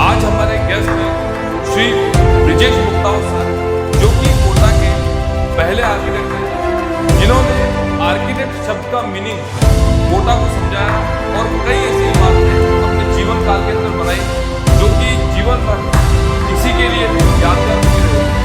आज हमारे गेस्ट हैं श्री ब्रिजेश मुक्ता सर, जो कि कोटा के पहले आर्किटेक्ट हैं, जिन्होंने आर्किटेक्ट शब्द का मीनिंग कोटा को समझाया और कई ऐसी इमारतें अपने जीवन काल के अंदर बनाई जो कि जीवन भर इसी के लिए यादगार बनी रहेगी।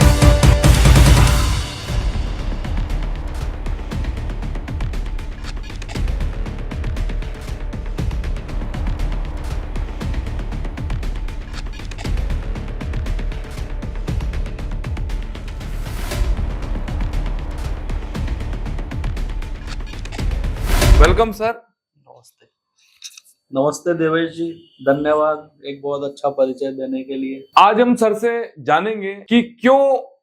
Welcome sir. नमस्ते। नमस्ते देवेश जी, धन्यवाद एक बहुत अच्छा परिचय देने के लिए। आज हम सर से जानेंगे कि क्यों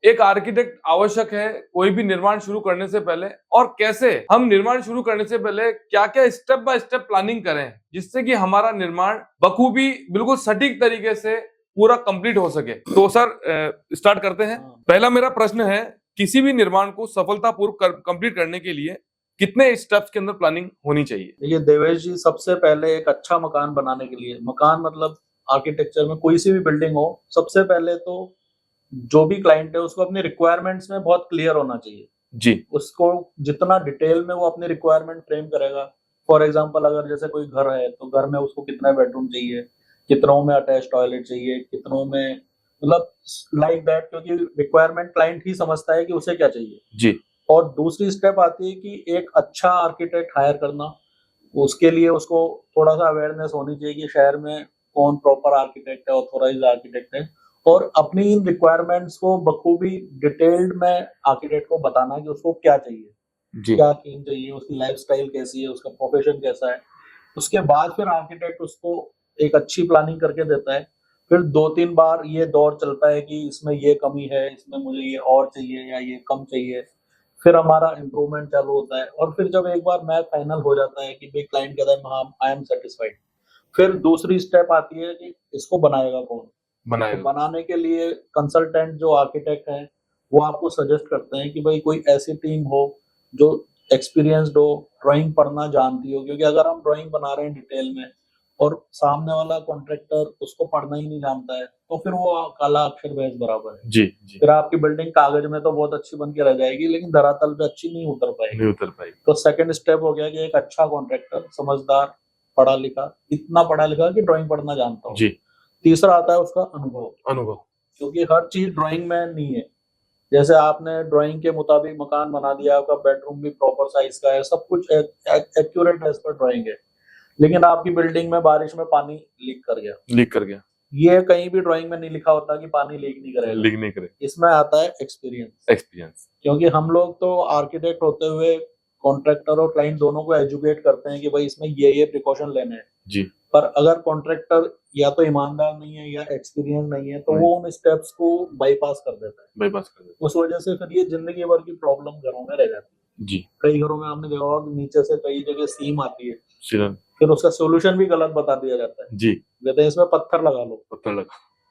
एक आर्किटेक्ट आवश्यक है कोई भी निर्माण शुरू करने से पहले, और कैसे हम निर्माण शुरू करने से पहले क्या क्या स्टेप बाय स्टेप प्लानिंग करें जिससे कि हमारा निर्माण बखूबी बिल्कुल सटीक तरीके से पूरा कंप्लीट हो सके। तो सर स्टार्ट करते हैं। पहला मेरा प्रश्न है, किसी भी निर्माण को सफलतापूर्वक कंप्लीट करने के लिए कितने स्टेप्स के अंदर प्लानिंग होनी चाहिए? देखिए देवेश जी, सबसे पहले एक अच्छा मकान बनाने के लिए, मकान मतलब आर्किटेक्चर में कोई सी भी बिल्डिंग हो, सबसे पहले तो जो भी क्लाइंट है उसको अपनी रिक्वायरमेंट्स में बहुत क्लियर होना चाहिए जी। उसको जितना डिटेल में वो अपनी रिक्वायरमेंट फ्रेम करेगा। फॉर एग्जांपल, अगर जैसे कोई घर है तो घर में उसको कितना बेडरूम चाहिए, कितनों में अटैच टॉयलेट चाहिए, कितनों में, मतलब लाइक दैट, क्योंकि रिक्वायरमेंट क्लाइंट ही समझता है कि उसे क्या चाहिए जी। और दूसरी स्टेप आती है कि एक अच्छा आर्किटेक्ट हायर करना। उसके लिए उसको थोड़ा सा अवेयरनेस होनी चाहिए कि शहर में कौन प्रॉपर आर्किटेक्ट है, ऑथोराइज्ड आर्किटेक्ट है, और अपनी इन रिक्वायरमेंट्स को बखूबी डिटेल्ड में आर्किटेक्ट को बताना कि उसको क्या चाहिए, जी। क्या थीम चाहिए, उसकी लाइफस्टाइल कैसी है, उसका प्रोफेशन कैसा है। उसके बाद फिर आर्किटेक्ट उसको एक अच्छी प्लानिंग करके देता है। फिर 2-3 बार ये दौर चलता है कि इसमें ये कमी है, इसमें मुझे ये और चाहिए या ये कम चाहिए। फिर हमारा इम्प्रूवमेंट चालू होता है और फिर जब एक बार मैच फाइनल हो जाता है कि भाई क्लाइंट कहता है हाँ आई एम सेटिस्फाइड, फिर दूसरी स्टेप आती है कि इसको बनाएगा कौन। तो बनाने के लिए कंसल्टेंट जो आर्किटेक्ट है वो आपको सजेस्ट करते हैं कि भाई कोई ऐसी टीम हो जो एक्सपीरियंस्ड हो, ड्राइंग पढ़ना जानती हो, क्योंकि अगर हम ड्राइंग बना रहे हैं डिटेल में और सामने वाला कॉन्ट्रैक्टर उसको पढ़ना ही नहीं जानता है तो फिर वो काला अक्षर भैंस बराबर है। जी, जी। फिर आपकी बिल्डिंग कागज में तो बहुत अच्छी बन के रह जाएगी लेकिन धरातल पे अच्छी नहीं उतर पाएगी। तो सेकंड स्टेप हो गया कि एक अच्छा कॉन्ट्रैक्टर, समझदार, पढ़ा लिखा, इतना पढ़ा लिखा कि ड्राइंग पढ़ना जानता हो। जी। तीसरा आता है उसका अनुभव, क्योंकि हर चीज ड्राइंग में नहीं है। जैसे आपने ड्राइंग के मुताबिक मकान बना दिया, आपका बेडरूम भी प्रॉपर साइज का है, सब कुछ एक्यूरेट एज पर ड्राइंग है, लेकिन आपकी बिल्डिंग में बारिश में पानी लीक कर गया, ये कहीं भी ड्राइंग में नहीं लिखा होता कि पानी लीक नहीं करेगा। इसमें आता है एक्सपीरियंस, क्योंकि हम लोग तो आर्किटेक्ट होते हुए कॉन्ट्रैक्टर और क्लाइंट दोनों को एजुकेट करते हैं कि भाई इसमें ये प्रिकॉशन लेने हैं जी। पर अगर कॉन्ट्रैक्टर या तो ईमानदार नहीं है या एक्सपीरियंस नहीं है तो वो उन स्टेप्स को बाईपास कर देता है। उस वजह से फिर ये जिंदगी भर की प्रॉब्लम घरों में रह जाती है जी। कई घरों में आपने देखा होगा नीचे से कई जगह सीम आती है, फिर उसका सोल्यूशन भी गलत बता दिया जाता है जी। कहते हैं इसमें पत्थर लगा।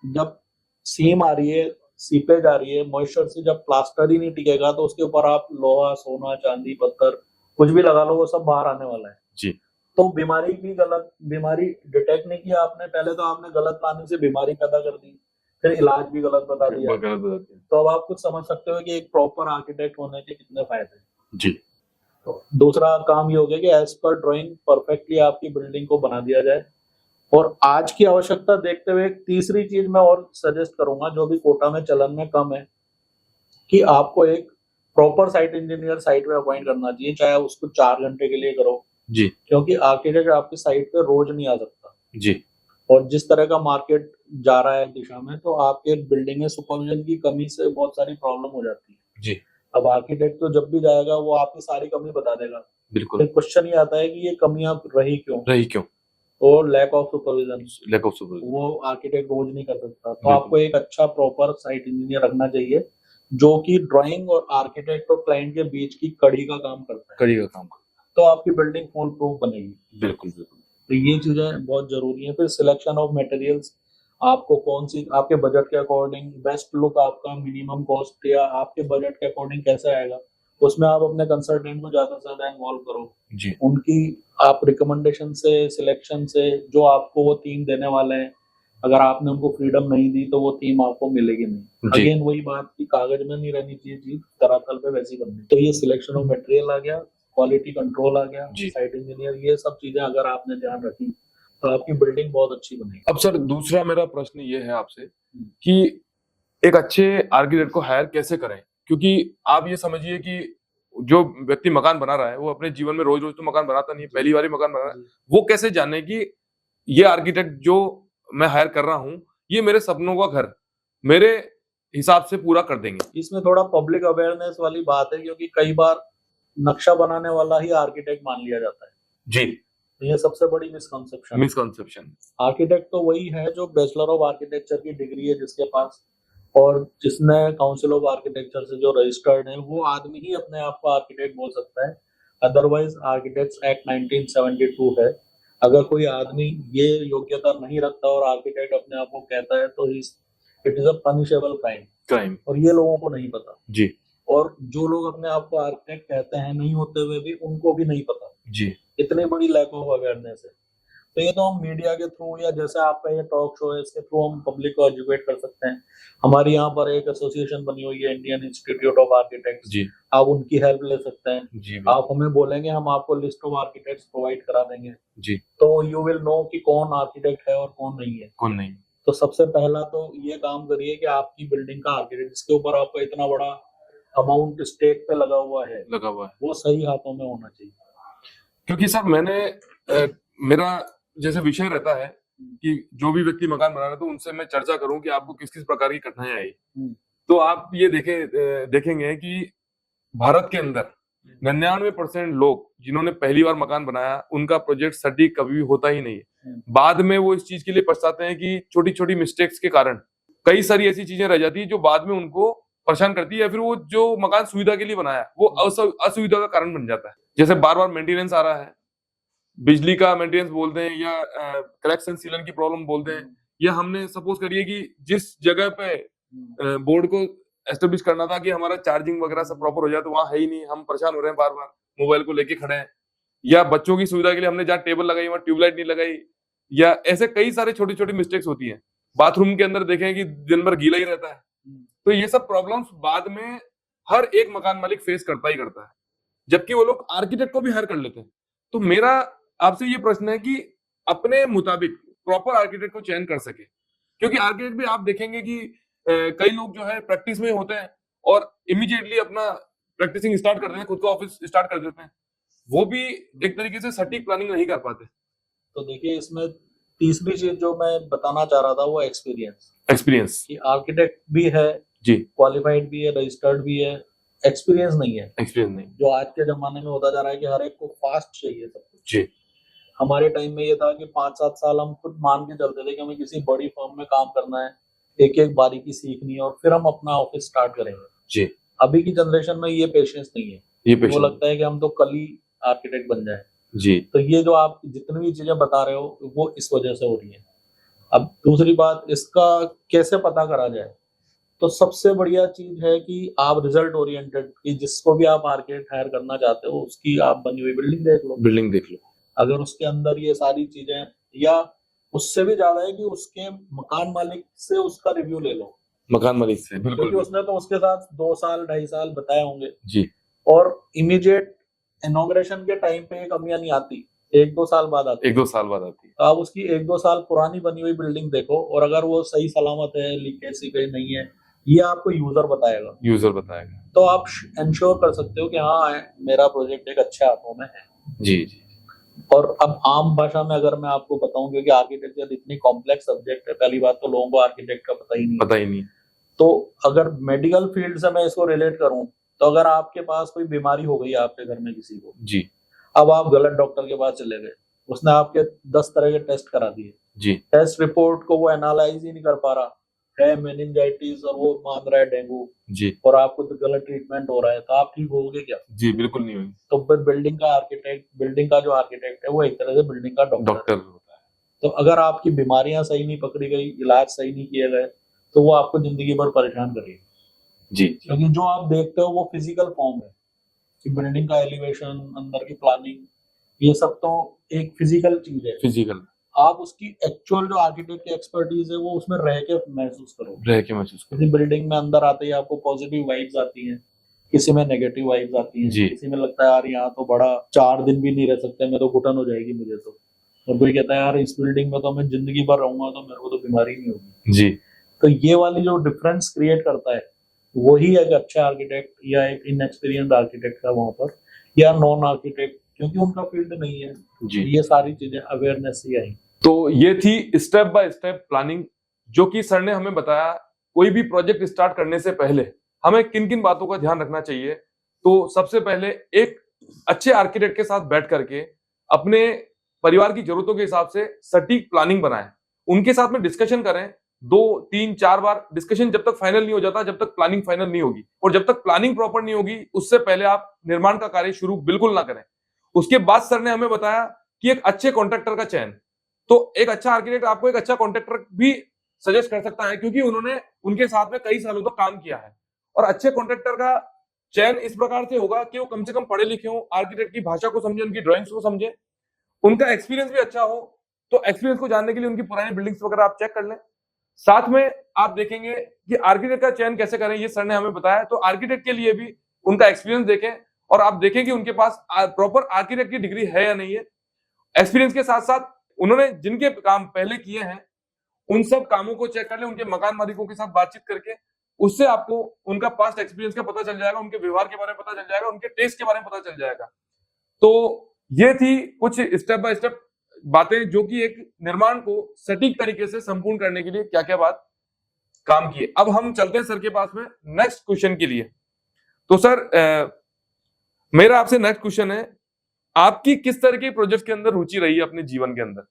जब सीम आ रही है, सीपेज आ रही है, मॉइस्चर से जब प्लास्टर ही नहीं टिकेगा तो उसके ऊपर आप लोहा, सोना, चांदी, पत्थर कुछ भी लगा लो, वो सब बाहर आने वाला है जी। तो बीमारी डिटेक्ट नहीं किया आपने, पहले तो आपने गलत प्लानिंग से बीमारी पैदा कर दी, फिर इलाज भी गलत बता दिया। तो अब आप कुछ समझ सकते हो कि एक प्रॉपर आर्किटेक्ट होने के कितने फायदे जी। तो दूसरा काम ये हो गया कि एज पर ड्राइंग परफेक्टली आपकी बिल्डिंग को बना दिया जाए। और आज की आवश्यकता देखते हुए एक तीसरी चीज मैं और सजेस्ट करूंगा जो भी कोटा में चलन में कम है, कि आपको एक प्रॉपर साइट इंजीनियर साइट में अपॉइंट करना चाहिए, चाहे उसको 4 घंटे के लिए करो जी, क्योंकि आर्किटेक्ट आपकी साइट पे रोज नहीं आ सकता जी। और जिस तरह का मार्केट जा रहा है दिशा में, तो आपके बिल्डिंग में सुपरविजन की कमी से बहुत सारी प्रॉब्लम हो जाती है जी। अब आर्किटेक्ट तो जब भी जाएगा वो आपकी सारी कमी बता देगा, बिल्कुल। फिर क्वेश्चन ये आता है कि ये कमियां रही क्यों, और लैक ऑफ सुपरविजन वो आर्किटेक्ट रोज नहीं कर सकता। तो आपको एक अच्छा प्रॉपर साइट इंजीनियर रखना चाहिए जो कि ड्राइंग और आर्किटेक्ट और क्लाइंट के बीच की कड़ी का काम करता है, तो आपकी बिल्डिंग फुल प्रूफ बनेगी। बिल्कुल। तो ये चीजें बहुत जरूरी है। फिर सिलेक्शन ऑफ मटेरियल्स, आपको कौन सी आपके बजट के अकॉर्डिंग बेस्ट लुक, आपका मिनिमम कॉस्ट या आपके बजट के अकॉर्डिंग कैसे आएगा, उसमें आप अपने कंसल्टेंट को ज्यादा से ज्यादा इन्वॉल्व करो जी। उनकी आप रिकमेंडेशन से, सिलेक्शन से, जो आपको वो थीम देने वाले हैं, अगर आपने उनको फ्रीडम नहीं दी तो वो थीम आपको मिलेगी नहीं। अगेन वही बात कि कागज में नहीं रहनी चाहिए चीज, धरातल पे वैसी बननी। तो ये सिलेक्शन ऑफ मटेरियल आ गया, क्वालिटी कंट्रोल आ गया, साइट इंजीनियर, ये सब चीजें अगर आपने ध्यान रखी तो आपकी बिल्डिंग बहुत अच्छी बनेगी। अब सर दूसरा मेरा प्रश्न ये है आपसे कि एक अच्छे आर्किटेक्ट को हायर कैसे करें, क्योंकि आप ये समझिए कि जो व्यक्ति मकान बना रहा है वो अपने जीवन में रोज रोज तो मकान बनाता नहीं है, पहली बार ही मकान बना रहा है, वो कैसे जाने कि ये आर्किटेक्ट जो मैं हायर कर रहा हूँ ये मेरे सपनों का घर मेरे हिसाब से पूरा कर देंगे। इसमें थोड़ा पब्लिक अवेयरनेस वाली बात है, क्योंकि कई बार नक्शा बनाने वाला ही आर्किटेक्ट मान लिया जाता है जी। तो ये सबसे बड़ी मिसकंसेप्शन। आर्किटेक्ट तो वही है जो बैचलर ऑफ आर्किटेक्चर की डिग्री है जिसके पास, और जिसने काउंसिल ऑफ आर्किटेक्चर से जो रजिस्टर्ड है, वो आदमी ही अपने आप को आर्किटेक्ट बोल सकता है। अदरवाइज आर्किटेक्ट्स एक्ट 1972 है, अगर कोई आदमी ये योग्यता नहीं रखता और आर्किटेक्ट अपने आप को कहता है तो it is a punishable crime, और ये लोगों को नहीं पता जी। और जो लोग अपने आप को आर्किटेक्ट कहते हैं नहीं होते हुए भी, उनको भी नहीं पता जी। इतनी बड़ी लैक ऑफ अवेयरनेस है। तो ये तो हम मीडिया के थ्रू या जैसे आपका ये टॉक शो है इसके थ्रू हम पब्लिक को एजुकेट कर सकते हैं। हमारी यहाँ पर एक एसोसिएशन बनी हुई है, इंडियन इंस्टीट्यूट ऑफ आर्किटेक्ट्स जी। आप उनकी हेल्प ले सकते हैं जी। आप हमें बोलेंगे, हम आपको लिस्ट ऑफ आर्किटेक्ट्स प्रोवाइड करा देंगे जी। तो यू विल नो कि कौन आर्किटेक्ट है और कौन नहीं है। तो सबसे पहला तो ये काम करिए कि आपकी बिल्डिंग का आर्किटेक्ट जिसके ऊपर आपका इतना बड़ा अमाउंट स्टेक पे लगा हुआ है वो सही हाथों में होना चाहिए। क्योंकि सर मैंने मेरा जैसे विषय रहता है कि जो भी व्यक्ति मकान बना रहा है तो उनसे मैं चर्चा करूं कि आपको किस किस प्रकार की कठिनाइयां आई, तो आप ये देखेंगे कि भारत के अंदर 99% लोग जिन्होंने पहली बार मकान बनाया उनका प्रोजेक्ट सटीक कभी भी होता ही नहीं है। बाद में वो इस चीज के लिए पछताते हैं कि छोटी छोटी मिस्टेक्स के कारण कई सारी ऐसी चीजें रह जाती है जो बाद में उनको परेशान करती है, या फिर वो जो मकान सुविधा के लिए बनाया वो असुविधा का कारण बन जाता है। जैसे बार बार मेंटेनेंस आ रहा है, बिजली का मेंटेनेंस बोलते हैं या क्रैक्स एंड सीलन की प्रॉब्लम बोलते हैं, या हमने सपोज करिए कि जिस जगह पे बोर्ड को एस्टेब्लिश करना था कि हमारा चार्जिंग वगैरह सब प्रॉपर हो जाए तो वहां है ही नहीं, हम परेशान हो रहे हैं, बार बार मोबाइल को लेके खड़े हैं। या बच्चों की सुविधा के लिए हमने जहाँ टेबल लगाई वहां ट्यूबलाइट नहीं लगाई, या ऐसे कई सारे छोटी छोटी मिस्टेक्स होती हैं। बाथरूम के अंदर देखें कि दिन भर गीला ही रहता है। तो ये सब प्रॉब्लम्स बाद में हर एक मकान मालिक फेस करता ही करता है, जबकि वो लोग आर्किटेक्ट को भी हायर कर लेते हैं। तो मेरा आपसे ये प्रश्न है कि अपने मुताबिक प्रॉपर आर्किटेक्ट को चयन कर सके, क्योंकि आर्किटेक्ट भी आप देखेंगे कि कई लोग जो है प्रैक्टिस में होते हैं और इमीडिएटली अपना प्रैक्टिसिंग स्टार्ट कर देते हैं, खुद का ऑफिस स्टार्ट कर देते हैं, वो भी एक तरीके से सटीक प्लानिंग नहीं कर पाते। तो देखिए इसमें तीसरी चीज जो मैं बताना चाह रहा था वो एक्सपीरियंस कि आर्किटेक्ट भी है जी, क्वालिफाइड भी है, रजिस्टर्ड भी है, एक्सपीरियंस नहीं। जो आज के जमाने में होता जा रहा है कि हर एक को फास्ट चाहिए सब कुछ जी। हमारे टाइम में ये था कि 5-7 साल हम खुद मान के चलते थे कि हमें किसी बड़ी फर्म में काम करना है, एक एक बारीकी सीखनी है और फिर हम अपना ऑफिस स्टार्ट करेंगे जी। अभी की जनरेशन में ये पेशेंस नहीं है, वो लगता है कि हम तो कल ही आर्किटेक्ट बन जाए जी। तो ये जो आप जितनी भी चीजें बता रहे हो वो इस वजह से हो रही है। अब दूसरी बात, इसका कैसे पता करा जाए, तो सबसे बढ़िया चीज है कि आप रिजल्ट ओरिएंटेड, कि जिसको भी आप आर्किटेक्ट हायर करना चाहते हो उसकी आप बनी हुई बिल्डिंग देख लो। अगर उसके अंदर ये सारी चीजें, या उससे भी ज्यादा है कि उसके मकान मालिक से उसका रिव्यू ले लो, मकान मालिक से, बिल्कुल, क्योंकि उसने तो उसके साथ 2 साल 2.5 साल बताए होंगे जी। और इमीडिएट इनॉग्रेशन के टाइम पे ये कमियां नहीं आती, 1-2 साल बाद आती है। तो आप उसकी 1-2 साल पुरानी बनी हुई बिल्डिंग देखो, और अगर वो सही सलामत है, लीकेज कहीं नहीं है, ये आपको यूजर बताएगा। तो आप इंश्योर कर सकते हो कि हाँ मेरा प्रोजेक्ट एक अच्छे हाथों में है जी। और अब आम भाषा में अगर मैं आपको बताऊं, क्योंकि आर्किटेक्चर इतनी कॉम्प्लेक्स सब्जेक्ट है, पहली बात तो लोगों को आर्किटेक्ट का पता ही नहीं। तो अगर मेडिकल फील्ड से मैं इसको रिलेट करूं, तो अगर आपके पास कोई बीमारी हो गई आपके घर में किसी को जी, अब आप गलत डॉक्टर के पास चले गए, उसने आपके 10 तरह के टेस्ट करा दिए जी, टेस्ट रिपोर्ट को वो एनालाइज ही नहीं कर पा रहा है, मेनिंजाइटिस और वो मान रहा है डेंगू जी, और आपको तो गलत ट्रीटमेंट हो रहा है, तो आप ठीक होगे क्या? जी बिल्कुल नहीं होंगे। तो बिल्डिंग का जो आर्किटेक्ट है वो एक तरह से बिल्डिंग का डॉक्टर होता है। तो अगर आपकी बीमारियां सही नहीं पकड़ी गई, इलाज सही नहीं किए गए, तो वो आपको जिंदगी भर परेशान करेगी जी। क्योंकि जो आप देखते हो वो फिजिकल फॉर्म है कि बिल्डिंग का एलिवेशन, अंदर की प्लानिंग, ये सब तो एक फिजिकल चीज है। आप उसकी एक्चुअल जो आर्किटेक्ट की एक्सपर्टीज है वो उसमें रह के महसूस करो। किसी बिल्डिंग में अंदर आते ही आपको पॉजिटिव वाइब्स आती हैं, किसी में नेगेटिव वाइब्स आती हैं, किसी में लगता है यार यहाँ तो बड़ा 4 दिन भी नहीं रह सकते, मैं तो घुटन हो जाएगी मुझे तो। और कोई कहता है यार इस बिल्डिंग में तो मैं जिंदगी भर रहूंगा तो मेरे को तो बीमारी नहीं होगी जी। तो ये वाली जो डिफरेंस क्रिएट करता है वही एक अच्छा आर्किटेक्ट या एक इनएक्सपीरियंस आर्किटेक्ट का वहां पर, या नॉन आर्किटेक्ट, क्योंकि उनका फील्ड नहीं है जी। ये सारी चीजें अवेयरनेस ही आई। तो ये थी स्टेप बाय स्टेप प्लानिंग, जो कि सर ने हमें बताया कोई भी प्रोजेक्ट स्टार्ट करने से पहले हमें किन किन बातों का ध्यान रखना चाहिए। तो सबसे पहले एक अच्छे आर्किटेक्ट के साथ बैठ करके अपने परिवार की जरूरतों के हिसाब से सटीक प्लानिंग बनाएं, उनके साथ में डिस्कशन करें, 2, 3, 4 बार डिस्कशन जब तक फाइनल नहीं हो जाता, जब तक प्लानिंग फाइनल नहीं होगी, और जब तक प्लानिंग प्रॉपर नहीं होगी उससे पहले आप निर्माण का कार्य शुरू बिल्कुल ना करें। उसके बाद सर ने हमें बताया कि एक अच्छे कॉन्ट्रैक्टर का चयन, तो एक अच्छा आर्किटेक्ट आपको एक अच्छा कॉन्ट्रैक्टर भी सजेस्ट कर सकता है, क्योंकि उन्होंने उनके साथ में कई सालों तक काम किया है। और अच्छे कॉन्ट्रैक्टर का चयन इस प्रकार से होगा कि वो कम से कम पढ़े लिखे हो, आर्किटेक्ट की भाषा को समझे, उनकी ड्राइंग्स को समझे, उनका एक्सपीरियंस भी अच्छा हो। तो एक्सपीरियंस को जानने के लिए उनकी पुरानी बिल्डिंग्स वगैरह आप चेक कर लें। साथ में आप देखेंगे कि आर्किटेक्ट का चयन कैसे करें, ये सर ने हमें बताया। तो आर्किटेक्ट के लिए भी उनका एक्सपीरियंस देखें और आप देखें कि उनके पास प्रॉपर आर्किटेक्ट की डिग्री है या नहीं है। एक्सपीरियंस के साथ साथ उन्होंने जिनके काम पहले किए हैं उन सब कामों को चेक कर ले, उनके मकान मालिकों के साथ बातचीत करके, उससे आपको उनका पास्ट एक्सपीरियंस का पता चल जाएगा, उनके व्यवहार के बारे में पता चल जाएगा, उनके टेस्ट के बारे में पता चल जाएगा। तो ये थी कुछ स्टेप बाय स्टेप बातें जो कि एक निर्माण को सटीक तरीके से संपूर्ण करने के लिए क्या क्या बात काम किए। अब हम चलते हैं सर के पास में नेक्स्ट क्वेश्चन के लिए। तो सर मेरा आपसे नेक्स्ट क्वेश्चन है, आपकी किस तरह के प्रोजेक्ट्स के अंदर रुचि रही है अपने जीवन के अंदर?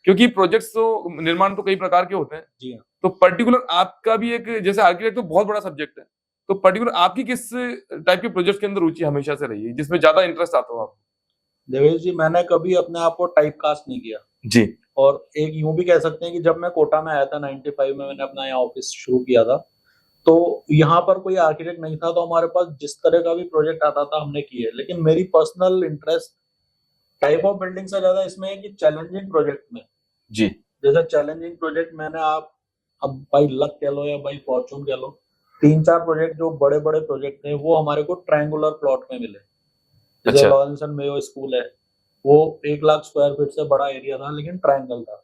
क्योंकि प्रोजेक्ट्स तो निर्माण तो कई प्रकार के होते हैं जी हाँ। तो पर्टिकुलर आपका भी एक, जैसे आर्किटेक्ट तो बहुत बड़ा सब्जेक्ट है, तो पर्टिकुलर आपकी किस टाइप के प्रोजेक्ट्स के अंदर रुचि हमेशा से रही है जिसमें ज्यादा इंटरेस्ट आता हो आपको? देवेश जी, मैंने कभी अपने आप को टाइप कास्ट नहीं किया जी। और एक यूं भी कह सकते हैं कि जब मैं कोटा में आया था 95 में, मैंने अपना यहाँ ऑफिस शुरू किया था, तो यहाँ पर कोई आर्किटेक्ट नहीं था, तो हमारे पास जिस तरह का भी प्रोजेक्ट आता था हमने किए। लेकिन मेरी personal interest type of building से ज्यादा इसमें है कि चैलेंजिंग प्रोजेक्ट में जी। जैसे चैलेंजिंग प्रोजेक्ट मैंने आप अब बाई लक कह लो या बाई फॉर्चून कह लो, 3-4 प्रोजेक्ट जो बड़े बड़े प्रोजेक्ट थे वो हमारे को ट्रायंगुलर प्लॉट में मिले। जैसे लॉरेंस एंड मेयो स्कूल है, वो 1 लाख स्क्वायर फीट से बड़ा एरिया था लेकिन ट्रायंगल था।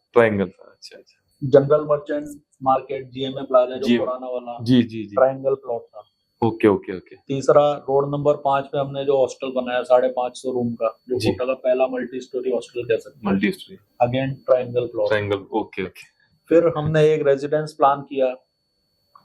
अच्छा। जंगल मर्चेंट मार्केट जीएमए प्लाजा जो पुराना वाला, जी ट्रायंगल प्लॉट था। ओके। तीसरा रोड नंबर 5 पे हमने जो हॉस्टल बनाया 550 रूम का, जो कोटा का पहला मल्टी स्टोरी हॉस्टल कह सकते हैं, अगेन ट्रायंगल प्लॉट। ओके। फिर हमने एक रेजिडेंस प्लान किया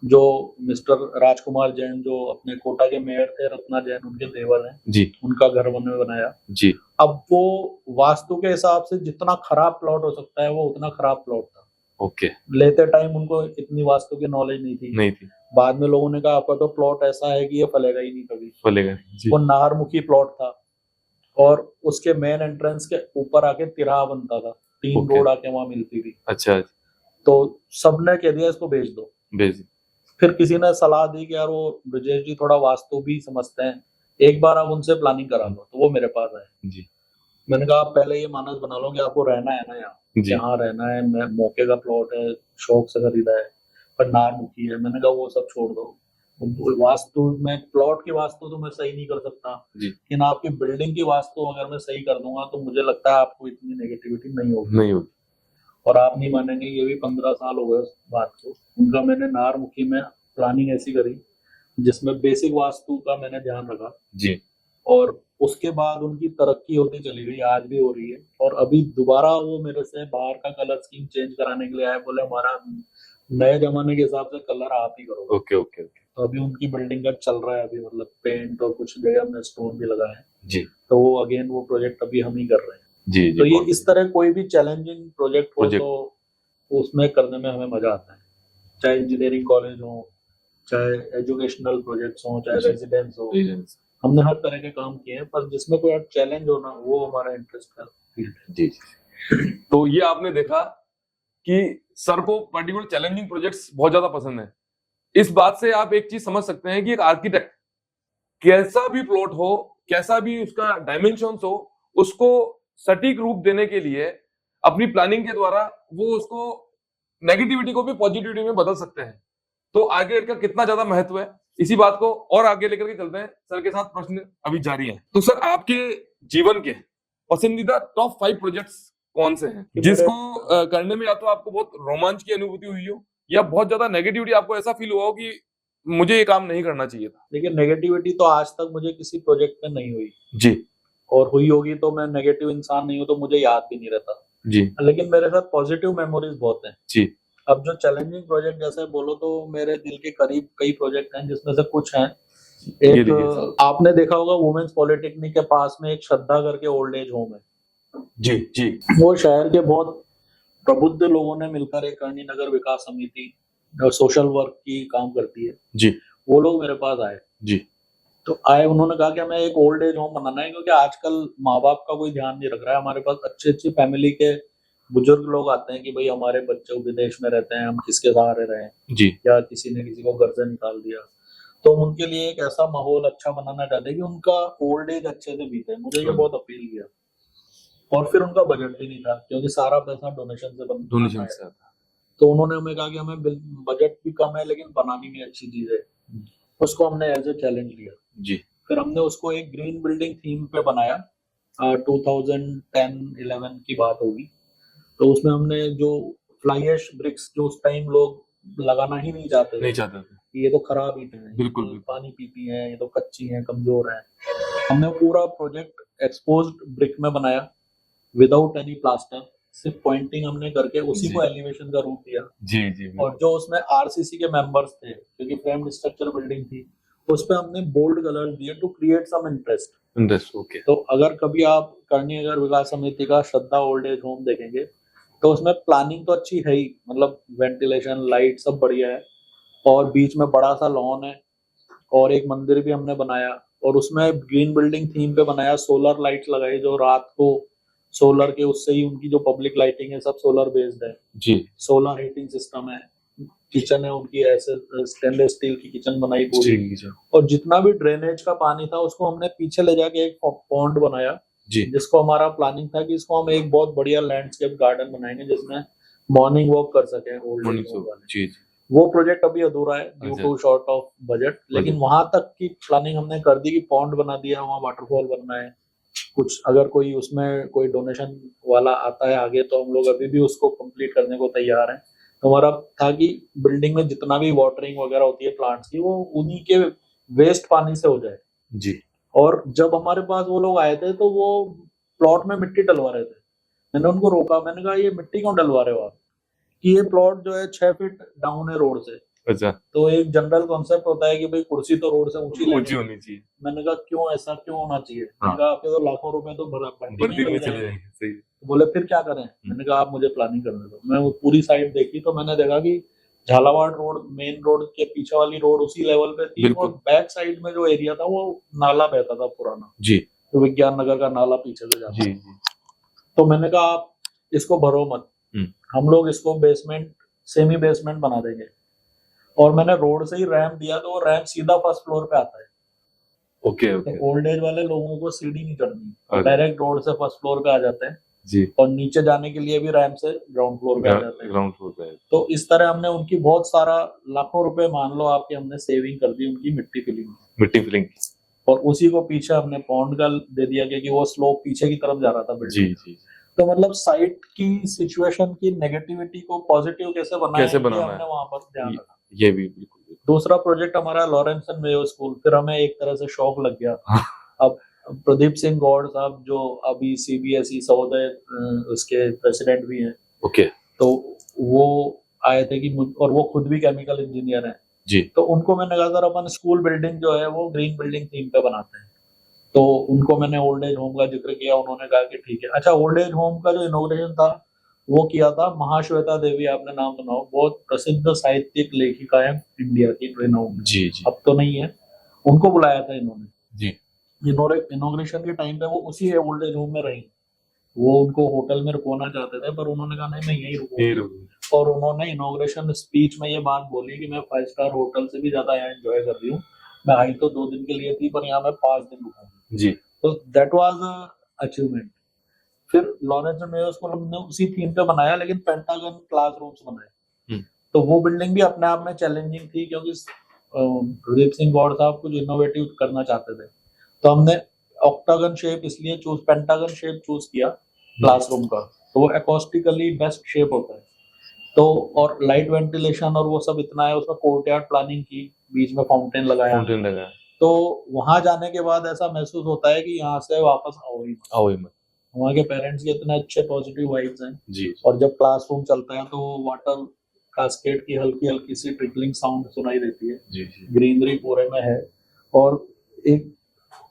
जो मिस्टर राजकुमार जैन, जो अपने कोटा के मेयर थे, रत्ना जैन उनके देवर हैं जी, उनका घर उन्होंने बनाया जी। अब वो वास्तु के हिसाब से जितना खराब प्लॉट हो सकता है वो उतना खराब प्लॉट था। ओके। लेते टाइम उनको इतनी वास्तु की नॉलेज नहीं थी। बाद में लोगों ने कहा आपका तो प्लॉट ऐसा है कि ये फलेगा ही नहीं कभी, फलेगा जी। वो नाहरमुखी प्लॉट था और उसके मेन एंट्रेंस के ऊपर आके तिराहा बनता था, 3 रोड आके वहां मिलती थी। अच्छा। तो सबने कह दिया इसको बेच दो। फिर किसी ने सलाह दी कि यार वो ब्रजेश जी थोड़ा वास्तु भी समझते हैं, एक बार आप उनसे प्लानिंग करा लो। तो वो मेरे पास आए जी। मैंने कहा आप पहले ये मानस बना लो कि आपको रहना है ना यहाँ रहना है, मैं मौके का प्लॉट है, शौक से खरीदा है, पर नारमुखी है। मैंने कहा वो सब छोड़ दो, वास्तु में प्लॉट की वास्तु तो मैं सही नहीं कर सकता, लेकिन आपकी बिल्डिंग की वास्तु अगर मैं सही कर दूंगा तो मुझे लगता है आपको इतनी नेगेटिविटी नहीं होगी। और आप नहीं मानेंगे, ये भी 15 साल हो गए उस बात को। उनका मैंने नारमुखी में प्लानिंग ऐसी करी जिसमें बेसिक वास्तु का मैंने ध्यान रखा जी, और उसके बाद उनकी तरक्की होती चली गई, आज भी हो रही है। और अभी दोबारा वो मेरे से बाहर का कलर स्कीम चेंज कराने के लिए आए, बोले हमारा नए जमाने के हिसाब से कलर आप ही करो। ओके। तो अभी उनकी बिल्डिंग का चल रहा है, अभी मतलब पेंट और कुछ जगह हमने स्टोन भी लगाए हैं जी। तो वो अगेन वो प्रोजेक्ट अभी हम ही कर रहे हैं जी। तो ये इस तरह कोई भी चैलेंजिंग प्रोजेक्ट हो तो उसमें करने में हमें मजा आता है, चाहे इंजीनियरिंग कॉलेज हो, चाहे एजुकेशनल प्रोजेक्ट्स हो, चाहे रेजिडेंस हो, हमने हर तरह के काम किए हैं, पर जिसमें कोई चैलेंज हो ना, वो हमारा इंटरेस्ट का फील्ड है जी। तो ये आपने देखा कि सर को पर्टिकुलर चैलेंजिंग प्रोजेक्ट्स बहुत ज्यादा पसंद है। इस बात से आप एक चीज समझ सकते हैं कि एक आर्किटेक्ट कैसा भी प्लॉट हो, कैसा भी उसका डायमेंशंस हो, उसको सटीक रूप देने के लिए अपनी प्लानिंग के द्वारा वो उसको नेगेटिविटी को भी पॉजिटिविटी में बदल सकते हैं। तो आगे का कितना ज्यादा महत्व है, इसी बात को और आगे लेकर के चलते हैं। सर के साथ प्रश्न अभी जारी है। तो सर, आपके जीवन के पसंदीदा टॉप 5 प्रोजेक्ट्स कौन से हैं जिसको करने में या तो आपको बहुत रोमांच की अनुभूति हुई हो या बहुत ज्यादा नेगेटिविटी आपको ऐसा फील हुआ हो कि मुझे ये काम नहीं करना चाहिए था? देखिए, नेगेटिविटी तो आज तक मुझे किसी प्रोजेक्ट में नहीं हुई जी। और हुई होगी तो मैं नेगेटिव इंसान नहीं हूँ, तो मुझे याद भी नहीं रहता जी। लेकिन मेरे साथ पॉजिटिव मेमोरीज बहुत हैं जी। अब जो चैलेंजिंग प्रोजेक्ट जैसे बोलो तो मेरे दिल के करीब कई प्रोजेक्ट हैं, जिसमें से कुछ हैं। एक आपने देखा होगा वुमेन्स पॉलिटेक्निक के पास में एक श्रद्धा करके ओल्ड एज होम है। जी जी। वो शहर के बहुत प्रबुद्ध लोगों ने मिलकर एक करणी नगर विकास समिति सोशल वर्क की काम करती है जी। वो लोग मेरे पास आए जी। तो आए, उन्होंने कहा कि हमें एक ओल्ड एज होम बनाना है, क्योंकि आजकल माँ बाप का कोई ध्यान नहीं रख रहा है। हमारे पास अच्छी अच्छी फैमिली के बुजुर्ग लोग आते हैं कि भाई हमारे बच्चे विदेश में रहते हैं, हम किसके सहारे रहें जी। या किसी ने किसी को घर से निकाल दिया, तो उनके लिए एक ऐसा माहौल अच्छा बनाना चाहते हैं कि उनका ओल्ड एज अच्छे से बीते। मुझे ये बहुत अपील किया और फिर उनका बजट भी नहीं था क्योंकि सारा पैसा डोनेशन से बनता है। तो उन्होंने हमें कहा कि हमें बजट भी कम है लेकिन बनानी भी अच्छी चीज है। उसको हमने एज ए चैलेंज लिया जी। फिर हमने उसको एक ग्रीन बिल्डिंग थीम पे बनाया। 2010-11 की बात होगी। तो उसमें हमने जो फ्लाई ऐश ब्रिक्स जो उस टाइम लोग लगाना ही नहीं चाहते थे, ये तो खराब ही थे, बिल्कुल पानी पीती हैं, ये तो कच्ची हैं, कमजोर हैं। हमने पूरा प्रोजेक्ट एक्सपोज्ड ब्रिक में बनाया विदाउट एनी प्लास्टर, सिर्फ पॉइंटिंग हमने करके उसी को एलिवेशन का रूप दिया। जी जी। और जो उसमें आरसीसी के मेंबर्स थे, क्योंकि फ्रेम्ड स्ट्रक्चर बिल्डिंग थी, उस पे हमने बोल्ड कलर दिए to create some interest. Okay. तो अगर कभी आप करणी नगर विकास समिति का श्रद्धा ओल्ड एज होम देखेंगे तो उसमें प्लानिंग तो अच्छी है ही, मतलब वेंटिलेशन लाइट सब बढ़िया है और बीच में बड़ा सा लॉन है और एक मंदिर भी हमने बनाया और उसमें ग्रीन बिल्डिंग थीम पे बनाया। सोलर लाइट्स लगाई जो रात को सोलर के उससे ही उनकी जो पब्लिक लाइटिंग है सब सोलर बेस्ड है जी। सोलर हीटिंग सिस्टम है। किचन है उनकी ऐसे स्टेनलेस स्टील की किचन बनाई पूरी और जितना भी ड्रेनेज का पानी था उसको हमने पीछे ले जाके एक पॉन्ड बनाया जी। जिसको हमारा प्लानिंग था कि इसको हम एक बहुत बढ़िया लैंडस्केप गार्डन बनाएंगे जिसमें मॉर्निंग वॉक कर सके ओल्ड एज होम वाले। वो प्रोजेक्ट अभी अधूरा है due to short of budget, लेकिन वहां तक की प्लानिंग हमने कर दी कि पॉन्ड बना दिया, वहाँ वाटरफॉल बनना है। कुछ अगर कोई उसमें कोई डोनेशन वाला आता है आगे तो हम लोग अभी भी उसको कंप्लीट करने को तैयार हैं। तो हमारा था कि बिल्डिंग में जितना भी वाटरिंग वगैरह होती है प्लांट्स की वो उन्हीं के वेस्ट पानी से हो जाए जी। और जब हमारे पास वो लोग आए थे तो वो प्लॉट में मिट्टी डलवा रहे थे। मैंने उनको रोका, मैंने कहा ये मिट्टी क्यों डलवा रहे हो आप, कि ये प्लॉट जो है 6 फीट डाउन है रोड से। अच्छा। तो एक जनरल कॉन्सेप्ट होता है कि भाई कुर्सी तो रोड से ऊंची होनी चाहिए। मैंने कहा क्यों, ऐसा क्यों होना चाहिए? मैंने कहा आपके तो लाखों रुपए तो चले जाएंगे। बोले फिर क्या करें? मैंने कहा आप मुझे प्लानिंग करने दो। मैं वो पूरी साइड देखी तो मैंने देखा कि झालावाड़ रोड मेन रोड के पीछे वाली रोड उसी लेवल पे थी और बैक साइड में जो एरिया था वो नाला बहता था पुराना जी, तो विज्ञान नगर का नाला पीछे से जाता जी। तो मैंने कहा आप इसको भरो मत, हम लोग इसको बेसमेंट सेमी बेसमेंट बना देंगे। और मैंने रोड से ही रैंप दिया तो वो रैंप सीधा फर्स्ट फ्लोर पे आता है। ओके। तो ओल्ड एज वाले लोगों को सीढ़ी नहीं चढ़नी, डायरेक्ट रोड से फर्स्ट फ्लोर पे आ जाते हैं जी। और नीचे जाने के लिए भी रैंप से ग्राउंड फ्लोर पे आ जाते हैं। ग्राउंड फ्लोर पे। तो इस तरह हमने उनकी बहुत सारा लाखों रुपए मान लो आपके हमने सेविंग कर दी उनकी मिट्टी फिलिंग और उसी को पीछे हमने पॉन्ड का दे दिया क्योंकि वो स्लोप पीछे की तरफ जा रहा था बिल्डिंग। जी। तो मतलब साइट की सिचुएशन की नेगेटिविटी को पॉजिटिव कैसे बनाना हमने वहां पर ध्यान रखा। ये भी बिल्कुल। दूसरा प्रोजेक्ट हमारा लॉरेंस एंड मेयो स्कूल, फिर हमें एक तरह से शौक लग गया। अब प्रदीप सिंह गौड़ साहब जो अभी CBSE सहोदय उसके प्रेसिडेंट भी हैं, ओके, तो वो आए थे कि और वो खुद भी केमिकल इंजीनियर हैं जी। तो उनको मैंने कहा सर अपन स्कूल बिल्डिंग जो है वो ग्रीन बिल्डिंग थीम पे बनाते हैं। तो उनको मैंने ओल्ड एज होम का जिक्र किया, उन्होंने कहा कि ठीक है। अच्छा, ओल्ड एज होम का जो इनॉग्रेशन था वो किया था महाश्वेता देवी, आपने नाम सुना हो, बहुत प्रसिद्ध साहित्यिक लेखिका है इंडिया की, रिनाउंड जी जी, अब तो नहीं है, उनको बुलाया था इन्होंने जी। इनॉग्रेशन के टाइम पे वो उसी ओल्ड एज होम में रही। वो उनको होटल में रुकवाना चाहते थे पर उन्होंने कहा नहीं मैं यही रुकूंगा और उन्होंने इनॉग्रेशन स्पीच में ये बात बोली कि मैं 5 स्टार होटल से भी ज्यादा यहाँ एंजॉय कर रही हूँ, मैं आई तो 2 दिन के लिए थी पर यहाँ मैं 5 दिन रुकूंगी जी। तो दैट वाज अचीवमेंट। फिर लॉरेंस एंड मेयो स्कूल हमने उसी थीम पे बनाया, लेकिन पेंटागन क्लासरूम्स बनाए। तो वो बिल्डिंग भी अपने आप में चैलेंजिंग थी, क्योंकि प्रदीप सिंह गौड़ साहब कुछ इनोवेटिव करना चाहते थे। तो हमने ऑक्टागन शेप इसलिए पेंटागन शेप चूज किया क्लासरूम का, तो वो एकॉस्टिकली बेस्ट शेप होता है। तो और लाइट वेंटिलेशन और वो सब इतना है, उसमें कोर्टयार्ड प्लानिंग की, बीच में फाउंटेन लगाया। तो वहां जाने के बाद ऐसा महसूस होता है कि यहाँ से वापस आओ ही मत। वहाँ के पेरेंट्स के इतने अच्छे पॉजिटिव वाइब्स हैं जी। और जब क्लासरूम चलता है तो वाटर कास्केड की हल्की हल्की सी ट्रिकलिंग साउंड सुनाई देती है जी। ग्रीनरी पूरे में है। और एक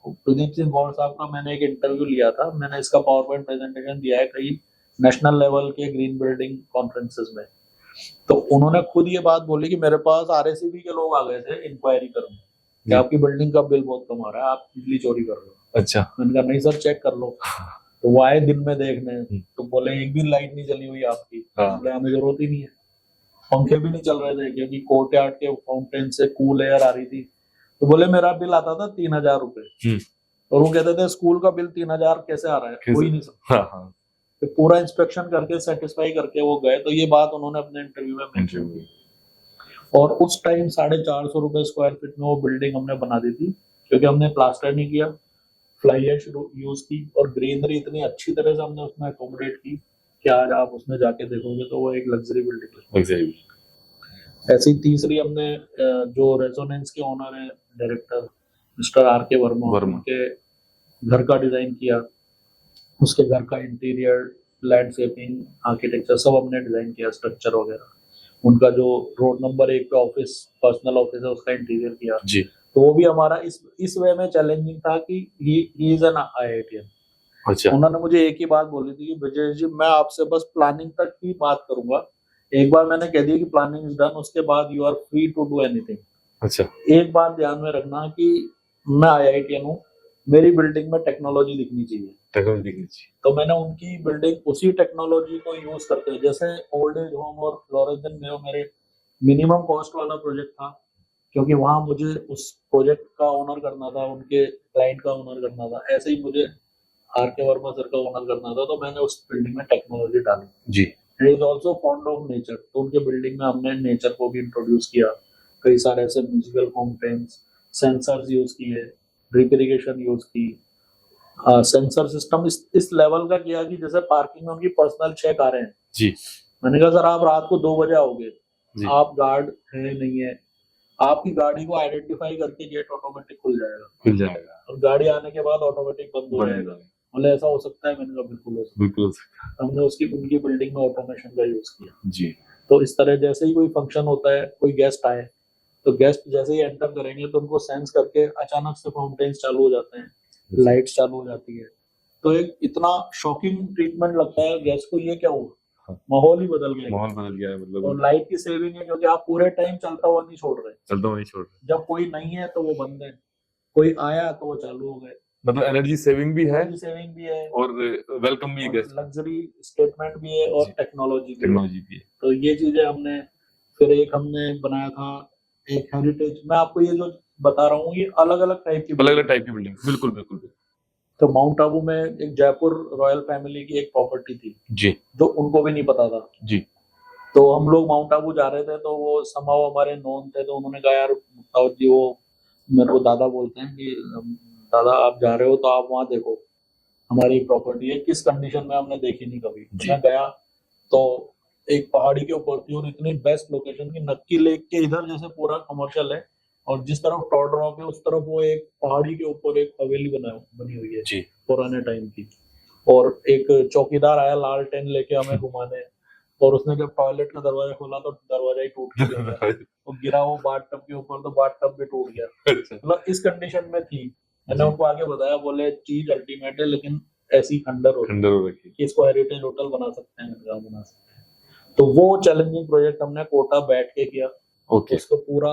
प्रदीप सिंह गौड़ साहब का मैंने एक इंटरव्यू लिया था, मैंने इसका पावर पॉइंट प्रेजेंटेशन दिया है कई नेशनल लेवल के ग्रीन बिल्डिंग कॉन्फ्रेंसेस में। तो उन्होंने खुद ये बात बोली कि मेरे पास RACB के लोग आ गए थे इंक्वायरी करने कि आपकी बिल्डिंग का बिल बहुत कम आ रहा है, आप बिजली चोरी कर रहे हो। अच्छा। मैंने कहा नहीं सर, चेक कर लो। तो वो आए दिन में देखने, तो बोले एक भी लाइट नहीं चली हुई आपकी। बोले हमें जरूरत ही नहीं है, पंखे भी नहीं चल रहे थे क्योंकि कोर्टयार्ड के फाउंटेन से कूल एयर आ रही थी। तो बोले मेरा बिल आता था 3000 रुपए, और वो कहते थे स्कूल का बिल 3000 कैसे आ रहा है, कोई नहीं सकता। तो पूरा इंस्पेक्शन करके सेटिस्फाई करके वो गए। तो ये बात उन्होंने अपने इंटरव्यू में मेंशन की। और उस टाइम 450 रुपए स्क्वायर फीट में वो बिल्डिंग हमने बना दी थी, क्योंकि हमने प्लास्टर नहीं किया, फ्लाई ऐश यूज की, और ग्रीनरी इतनी अच्छी तरह से हमने उसमें अकोमोडेट की कि आज आप उसमें जाके देखोगे तो वो एक लग्जरी बिल्डिंग है। ऐसी तीसरी हमने जो रेजोनेंस के ओनर है डायरेक्टर मिस्टर RK वर्मा, उनके घर का डिजाइन किया, उसके घर का इंटीरियर, लैंडस्केपिंग, आर्किटेक्चर सब हमने डिजाइन किया, स्ट्रक्चर वगैरह। उनका जो रोड नंबर 1 पे ऑफिस, पर्सनल ऑफिस है, उसका इंटीरियर किया जी। तो वो भी हमारा इस वे में चैलेंजिंग था कि ही इज एन IITian। अच्छा। उन्होंने मुझे एक ही बात बोली थी कि ब्रजेश जी मैं आपसे बस प्लानिंग तक की बात करूंगा, एक बार मैंने कह दिया कि प्लानिंग इज डन, उसके बाद you are free to do anything. अच्छा। एक बात ध्यान में रखना कि मैं IITian हूँ, मेरी बिल्डिंग में टेक्नोलॉजी दिखनी चाहिए। तो मैंने उनकी बिल्डिंग उसी टेक्नोलॉजी को यूज करते हुए, जैसे ओल्ड एज होम और लॉरेंस एंड मेयो मेरे मिनिमम कॉस्ट वाला प्रोजेक्ट था, क्योंकि वहां मुझे उस प्रोजेक्ट का ओनर करना था, उनके क्लाइंट का ओनर करना था। ऐसे ही मुझे RK वर्मा सर का ओनर करना था, तो मैंने उस बिल्डिंग में टेक्नोलॉजी डाली जी। He is also fond of nature, तो उनके बिल्डिंग में हमने नेचर को भी इंट्रोड्यूस किया। कई सारे ऐसे म्यूजिकल फाउंटेन्स, सेंसर्स यूज किए, ड्रिप इरिगेशन यूज की, सेंसर सिस्टम इस लेवल का किया कि जैसे पार्किंग में उनकी पर्सनल 6 कारें हैं जी। मैंने कहा सर आप रात को 2 बजे आओगे, आप गार्ड है नहीं है, आपकी गाड़ी को आइडेंटिफाई करके गेट ऑटोमेटिक खुल जाएगा और गाड़ी आने के बाद ऑटोमेटिक बंद हो जाएगा। मतलब ऐसा हो सकता है? मैंने कहा बिल्कुल हो सकता है। हमने उनकी बिल्डिंग में ऑटोमेशन का यूज किया जी। तो इस तरह जैसे ही कोई फंक्शन होता है, कोई गेस्ट आए, तो गेस्ट जैसे ही एंटर करेंगे तो उनको सेंस करके अचानक से फाउंटेन्स चालू हो जाते हैं, लाइट्स चालू हो जाती है। तो एक इतना शॉकिंग ट्रीटमेंट लगता है गेस्ट को, ये क्या हुआ, माहौल ही बदल गया है मतलब। और लाइट की सेविंग है, क्योंकि आप पूरे टाइम चलता हुआ नहीं छोड़ रहे, जब कोई नहीं है तो वो बंद है, कोई आया तो वो चालू हो गए। मतलब एनर्जी सेविंग भी है और वेलकम भी है, लग्जरी स्टेटमेंट भी है और टेक्नोलॉजी भी है। तो ये चीजें हमने फिर एक हमने बनाया था एक हेरिटेज। मैं आपको ये जो बता रहा हूँ ये अलग अलग टाइप की बिल्डिंग बिल्कुल। तो माउंट आबू में एक जयपुर रॉयल फैमिली की एक प्रॉपर्टी थी जी, जो उनको भी नहीं पता था जी। तो हम लोग माउंट आबू जा रहे थे, तो वो समाव हमारे नॉन थे, तो उन्होंने कहा यार जी, वो मेरे को दादा बोलते हैं कि दादा आप जा रहे हो तो आप वहाँ देखो, हमारी प्रॉपर्टी है, किस कंडीशन में हमने देखी नहीं कभी। मैं गया तो एक पहाड़ी के ऊपर थी और इतनी बेस्ट लोकेशन की, नक्की लेक के इधर जैसे पूरा कमर्शियल है और जिस तरफ टॉड रॉक है उस तरफ वो एक पहाड़ी के ऊपर एक हवेली बनी हुई है जी, पुराने टाइम की। और एक चौकीदार आया लाल टेन लेके हमें घुमाने, और उसने जब टॉयलेट का दरवाजा खोला तो दरवाजा ही टूट गया और गिरा वो बाथ टब के ऊपर, तो बाथ टब भी टूट गया। मतलब इस कंडीशन में थी। मैंने उनको आगे बताया, बोले चीज अल्टीमेट है लेकिन ऐसी खंडर हो रखी कि इसको हेरिटेज होटल बना सकते हैं, बना सकते हैं। तो वो चैलेंजिंग प्रोजेक्ट हमने कोटा बैठ के किया। उसको पूरा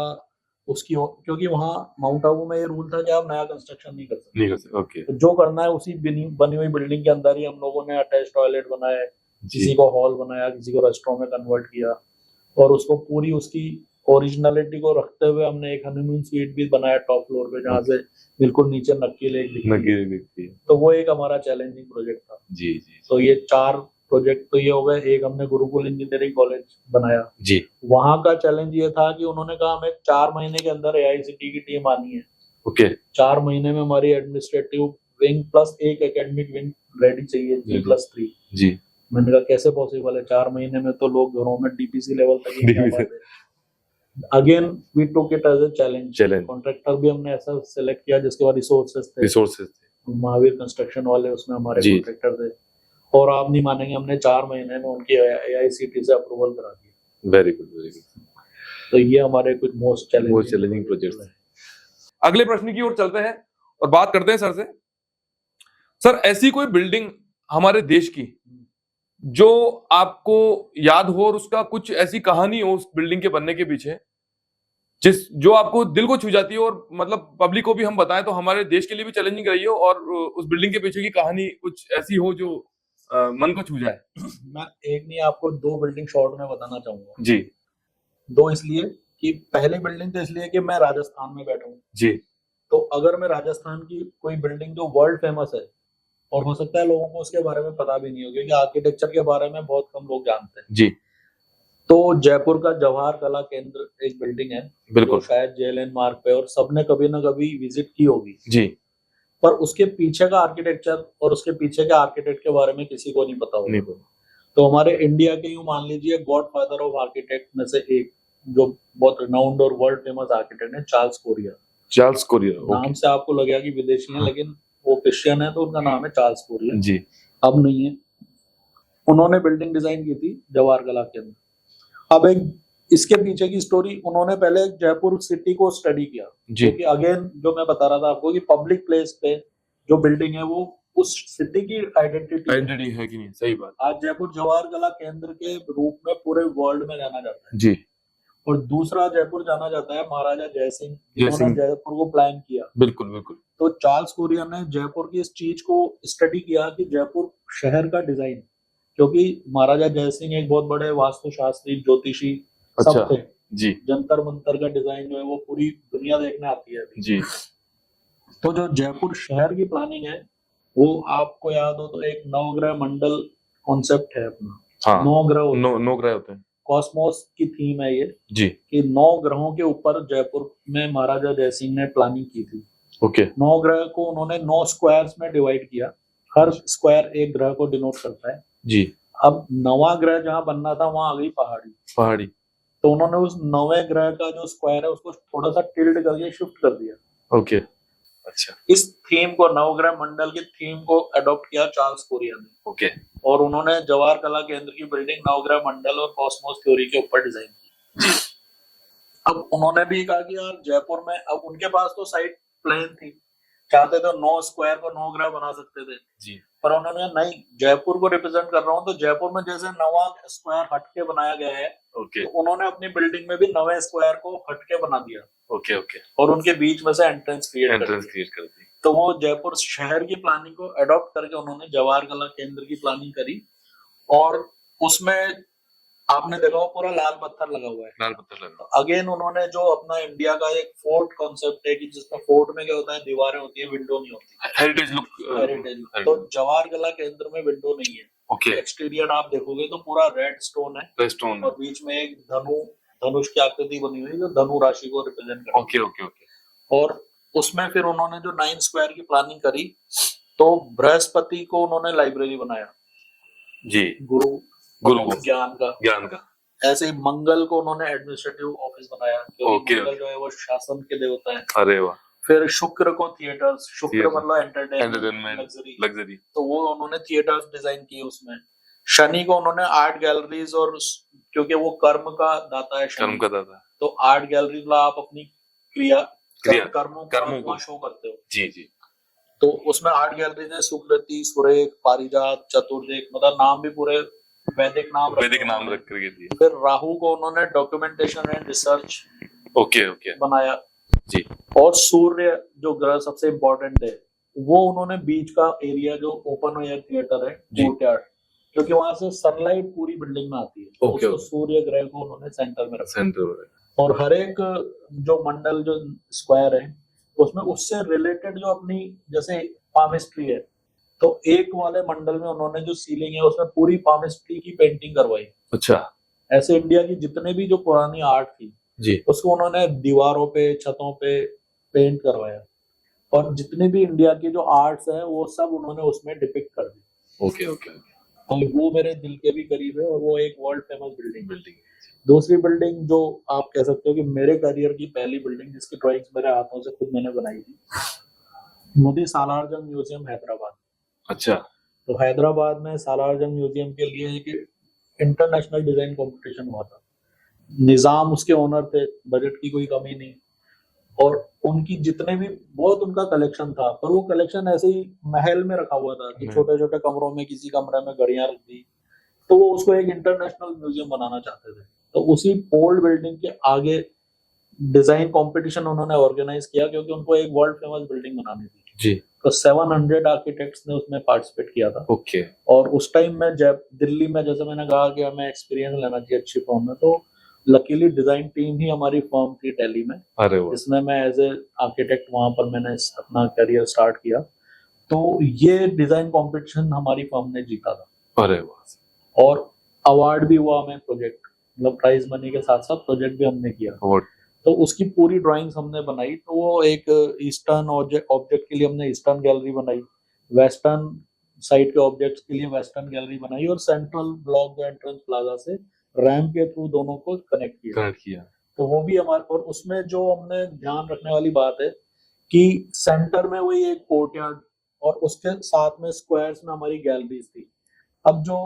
उसकी, क्योंकि वहाँ माउंट आबू में ये रूल था कि आप नया कंस्ट्रक्शन नहीं कर सकते। तो जो करना है उसी बनी हुई बिल्डिंग के अंदर ही हम लोगों ने अटैच टॉयलेट बनाया, किसी को हॉल बनाया, किसी को रेस्टोरेंट में कन्वर्ट किया, और उसको पूरी उसकी ओरिजिनलिटी को रखते हुए हमने एक हनीमून स्वीट भी बनाया टॉप फ्लोर पे, जहाँ से बिल्कुल नीचे नक्की लेक दिखती है। तो वो एक हमारा चैलेंजिंग प्रोजेक्ट था। जी। तो ये 4 प्रोजेक्ट तो ये हो गए। एक हमने गुरुकुल इंजीनियरिंग कॉलेज बनाया जी। वहां का चैलेंज ये था कि उन्होंने कहा हमें 4 महीने के अंदर AICTE की टीम आनी है। ओके। 4 महीने में हमारी एडमिनिस्ट्रेटिव विंग प्लस एक एकेडमिक विंग रेडी चाहिए, 3+3 जी। मैंने कहा कैसे पॉसिबल है, 4 महीने में तो लोग घरों में DPC लेवल तक ही नहीं आ पाते। Again we took it as a challenge. Contractor भी हमने ऐसा सिलेक्ट किया जिसके पास रिसोर्सेज थे। महावीर कंस्ट्रक्शन वाले उसमें हमारे कॉन्ट्रैक्टर थे। और आप नहीं मानेंगे, हमने 4 महीने में उनकी AICTE से अप्रूवल करा दिया। Very good. तो ये हमारे कुछ मोस्ट चैलेंजिंग प्रोजेक्ट्स हैं। अगले प्रश्न की ओर चलते हैं और बात करते हैं सर से। सर, ऐसी कोई बिल्डिंग हमारे देश की जो आपको याद हो और उसका कुछ ऐसी कहानी हो उस बिल्डिंग के बनने के पीछे जो आपको दिल को छू जाती है, और मतलब पब्लिक को भी हम बताएं तो हमारे देश के लिए भी चैलेंजिंग रही हो, और उस बिल्डिंग के पीछे की कहानी कुछ ऐसी हो जो मन को छू जाए? मैं एक नहीं आपको 2 बिल्डिंग शॉर्ट में बताना चाहूंगा जी। 2 इसलिए कि पहली बिल्डिंग तो इसलिए कि मैं राजस्थान में बैठा हूँ जी। तो अगर मैं राजस्थान की कोई बिल्डिंग जो वर्ल्ड फेमस है, और हो सकता है लोगों को उसके बारे में पता भी नहीं हो, क्योंकि आर्किटेक्चर के बारे में बहुत कम लोग जानते हैं। जी। तो जयपुर का जवाहर कला केंद्र एक बिल्डिंग है, बिल्कुल, शायद JLN मार्ग पे, और सबने कभी ना कभी विजिट की होगी। जी। पर उसके पीछे का आर्किटेक्चर और उसके पीछे के आर्किटेक्ट के बारे में किसी को नहीं पता होगा। तो हमारे इंडिया के यूं मान लीजिए गॉडफादर ऑफ आर्किटेक्ट में से एक, जो बहुत रिनाउंड और वर्ल्ड फेमस आर्किटेक्ट है, चार्ल्स कोरिया। नाम से आपको लगेगा कि विदेशी है, लेकिन वो क्रिश्चियन है, तो उनका नाम है चार्ल्स कोरिया। जी। अब नहीं है। उन्होंने बिल्डिंग डिजाइन की थी जवाहर कला केंद्र। अब एक इसके पीछे की स्टोरी, उन्होंने पहले जयपुर सिटी को स्टडी किया, क्योंकि अगेन जो मैं बता रहा था आपको कि पब्लिक प्लेस पे जो बिल्डिंग है वो उस सिटी की आइडेंटिटी है कि नहीं। सही बात। आज जयपुर जवाहर कला केंद्र के रूप में पूरे वर्ल्ड में जाना जाता है। जी। और दूसरा जयपुर जाना जाता है महाराजा जयसिंह, जिन्होंने जयपुर को प्लान किया। बिल्कुल। तो चार्ल्स कोरिया ने जयपुर की इस चीज को स्टडी किया कि जयपुर शहर का डिजाइन, क्योंकि महाराजा जयसिंह एक बहुत बड़े वास्तुशास्त्री, ज्योतिषी सब थे। जी। जंतर मंतर का डिजाइन जो है वो पूरी दुनिया देखने आती है। जी। तो जो जयपुर शहर की प्लानिंग है वो आपको याद हो तो एक नवग्रह मंडल कॉन्सेप्ट है अपना। हाँ। 9 ग्रह होते हैं। कॉस्मोस की थीम है ये। जी। कि 9 ग्रहों के ऊपर जयपुर में महाराजा जयसिंह ने प्लानिंग की थी। ओके। 9 ग्रह को उन्होंने 9 स्क्वायर्स में डिवाइड किया। हर स्क्वायर एक ग्रह को डिनोट करता है। जी। अब 9वां ग्रह जहां बनना था वहां आ गई पहाड़ी। तो उन्होंने उस 9वें ग्रह का जो स्क्वायर है उसको थोड़ा सा टिल्ट करके शिफ्ट कर दिया। ओके। अच्छा। इस थीम को, नवग्रह मंडल की थीम को अडॉप्ट किया चार्ल्स कोरिया ने। ओके। और उन्होंने जवाहर कला केंद्र की बिल्डिंग नवग्रह मंडल और कॉस्मोस थ्योरी के ऊपर डिजाइन की। अब उन्होंने भी कहा कि यार जयपुर में, अब उनके पास तो साइट प्लान थी, चाहते तो 9 स्क्वायर को 9 ग्रह बना सकते थे। जी। पर उन्होंने नहीं, जयपुर को रिप्रेजेंट कर रहा हूँ तो जयपुर में जैसे 9वां स्क्वायर हटके बनाया गया है। ओके। तो उन्होंने अपनी बिल्डिंग में भी 9वें स्क्वायर को हटके बना दिया। ओके। और उनके बीच में से एंट्रेंस क्रिएट कर दी। तो वो जयपुर शहर की प्लानिंग को अडॉप्ट करके उन्होंने जवाहर कला केंद्र की प्लानिंग करी, और उसमें आपने देखा हो पूरा लाल पत्थर लगा हुआ है। तो अगेन उन्होंने जो अपना इंडिया का एक फोर्ट कॉन्सेप्ट है कि जिसमें फोर्ट में क्या होता है, दीवारें होती है, विंडो नहीं होती, हेरिटेज लुक। तो जवाहर कला केंद्र में विंडो नहीं है। ओके। एक्सटीरियर आप देखोगे तो पूरा रेड स्टोन है, और बीच में एक धनुष की आकृति बनी हुई है जो धनु राशि को रिप्रेजेंट करती है। ओके। और उसमें फिर उन्होंने जो 9 स्क्वायर की प्लानिंग करी, तो बृहस्पति को उन्होंने लाइब्रेरी बनाया। जी। गुरु ज्ञान का। ऐसे ही मंगल को उन्होंने एडमिनिस्ट्रेटिव ऑफिस बनाया, क्योंकि मंगल जो है वो शासन के देवता है। अरे वाह। फिर शुक्र को थिएटर्स, शुक्र मतलब एंटरटेनमेंट, लग्जरी, तो वो उन्होंने थिएटर्स डिजाइन किए उसमें। शनि को उन्होंने आर्ट गैलरीज, और क्योंकि वो कर्म का दाता है, कर्म का दाता, तो आर्ट गैलरीज में आप अपनी कर्मों को शो करते हो। जी। तो उसमें आर्ट गैलरीज है, सुकृति, सुरेख, पारिजात, चतुर्दिक, मतलब नाम भी पूरे वैदिक नाम रख करके दिए। फिर राहु को उन्होंने डॉक्यूमेंटेशन एंड रिसर्च बनाया। जी। और सूर्य जो ग्रह सबसे इम्पोर्टेंट है, वो उन्होंने बीच का एरिया जो ओपन एयर थिएटर है, कोर्टयार्ड, क्योंकि वहां से सनलाइट पूरी बिल्डिंग में आती है। उसको सूर्य ग्रह को उन्होंने सेंटर में रखा। और हर एक जो मंडल जो स्क्वायर है उसमें उससे रिलेटेड जो अपनी जैसे पामिस्ट्री है, तो एक वाले मंडल में उन्होंने जो सीलिंग है उसमें पूरी पामिस्ट्री की पेंटिंग करवाई। अच्छा। ऐसे इंडिया की जितने भी जो पुरानी आर्ट थी जी। उसको उन्होंने दीवारों पे छतों पे पेंट करवाया, और जितने भी इंडिया की जो आर्ट्स है वो सब उन्होंने उसमें डिपिक्ट कर दी। Okay okay. और वो मेरे दिल के भी करीब है, और वो एक वर्ल्ड फेमस बिल्डिंग है। दूसरी बिल्डिंग जो आप कह सकते हो कि मेरे करियर की पहली बिल्डिंग जिसकी ड्राइंग्स मेरे हाथों से खुद मैंने बनाई थी, मोदी सालारजंग म्यूजियम हैदराबाद। अच्छा। तो हैदराबाद में सालारजंग म्यूजियम के लिए एक इंटरनेशनल डिजाइन कंपटीशन हुआ था। निजाम उसके ओनर थे, बजट की कोई कमी नहीं, और उनकी जितने भी बहुत उनका कलेक्शन था, पर वो कलेक्शन ऐसे ही महल में रखा हुआ था कि छोटे छोटे कमरों में किसी कमरे में घड़ियां रख दी, तो वो उसको एक इंटरनेशनल म्यूजियम बनाना चाहते थे। तो उसी ओल्ड बिल्डिंग के आगे डिजाइन कंपटीशन उन्होंने ऑर्गेनाइज किया, क्योंकि उनको एक वर्ल्ड फेमस बिल्डिंग बनानी थी जी। तो 700 आर्किटेक्ट्स ने उसमें पार्टिसिपेट किया था। ओके। और उस टाइम में जब दिल्ली में, जैसे मैंने कहा कि हमें एक्सपीरियंस लेना चाहिए अच्छी फॉर्म में, तो लकीली डिजाइन टीम ही हमारी फर्म थी दिल्ली में, अरे वाह। जिसमें मैं एज ए आर्किटेक्ट वहां पर मैंने अपना करियर स्टार्ट किया। तो ये डिजाइन कंपटीशन हमारी फर्म ने जीता था। अरे वाह। और अवार्ड भी हुआ हमें, प्रोजेक्ट मतलब प्राइज मनी के साथ साथ प्रोजेक्ट भी हमने किया। तो उसकी पूरी ड्राइंग्स हमने बनाई। तो वो एक ईस्टर्न ऑब्जेक्ट के लिए हमने ईस्टर्न गैलरी बनाई, वेस्टर्न साइड के ऑब्जेक्ट्स के लिए वेस्टर्न गैलरी बनाई, और सेंट्रल ब्लॉक जो एंट्रेंस प्लाजा से रैंप के थ्रू दोनों को कनेक्ट किया। तो वो भी हमारे, और उसमें जो हमने ध्यान रखने वाली बात है कि सेंटर में वही एक कोर्टयार्ड, और उसके साथ में स्क्वायर्स में हमारी गैलरीज थी। अब जो